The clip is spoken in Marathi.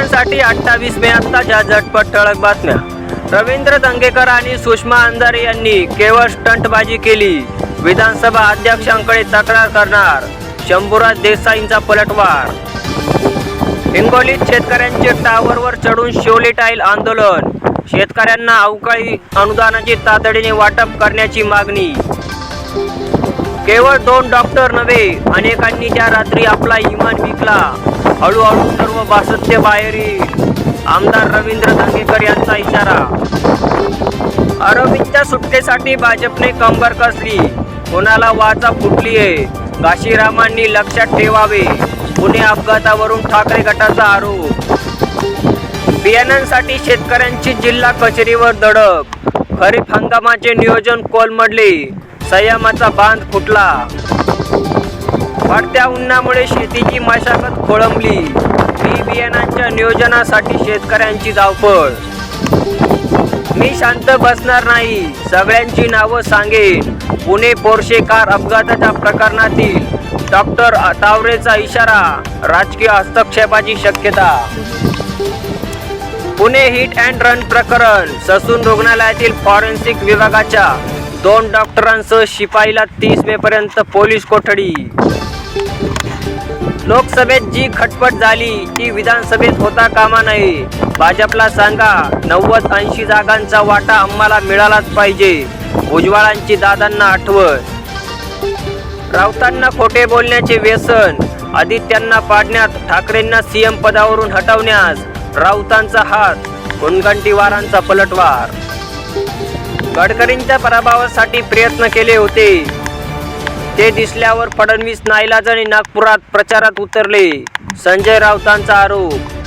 साठी 28 मे आत्ताच्या झटपट ठळक बातम्या। रवींद्र दंगेकर आणि सुषमा अंधारे यांनी केवळ स्टंटबाजी केली, विधानसभा अध्यक्षांकडे तक्रार करणार, शंभूराज देसाईंचा पलटवार। हिंगोलीत शेतकऱ्यांचे टावरवर चढून शिवले टाईल आंदोलन, शेतकऱ्यांना अवकाळी अनुदानाची तातडीने वाटप करण्याची मागणी। केवळ 2 डॉक्टर नव्हे, अनेकांनी त्या रात्री आपला इमान विकला, हळूहळू सर्व बासत्य बाहेर येईल, आमदार रवींद्र दंगेकर यांचा इशारा। आरोपींच्या सुटकेसाठी भाजपने कंबर कसली, कोणाला वाचा फुटलीये, काशीरामांनी लक्षात ठेवावे, पुणे अपघातावरून ठाकरे गटाचा आरोप। बियाणांसाठी शेतकऱ्यांची जिल्हा कचेरीवर धडक, खरीप हंगामाचे नियोजन कोलमडले, संयमाचा बांध फुटला। वाढत्या उन्हामुळे शेतीची मशागत खोळंबली, बी बियाणांच्या नियोजनासाठी शेतकऱ्यांची धावपळ। मी शांत बसणार नाही, सगळ्यांची नावं सांगेन, पुणे पोर्शे कार अपघाताच्या प्रकरणातील डॉक्टर तावरेचा इशारा, राजकीय हस्तक्षेपाची शक्यता। पुणे हिट अँड रन प्रकरण, ससून रुग्णालयातील फॉरेन्सिक विभागाच्या 2 डॉक्टरांसह शिपाईला 30 मे पर्यंत पोलीस कोठडी। लोकसभेत जी खटपट झाली ती विधानसभेत होता कामा नये, भाजपला सांगा 90-80 जागांचा वाटा आम्हाला मिळालाच पाहिजे, भुजबळांची दादांना आठवण। राऊतांना खोटे बोलण्याचे व्यसन, आदित्यांना पाडण्यात, ठाकरेंना सीएम पदावरून हटवण्यास राऊतांचा हात, मुनगंटीवारांचा पलटवार। गडकरींच्या पराभवासाठी प्रयत्न केले होते, ते दिसल्यावर फडणवीस नाईलाजाने नागपुरात प्रचारात उतरले, संजय राऊतांचा आरोप।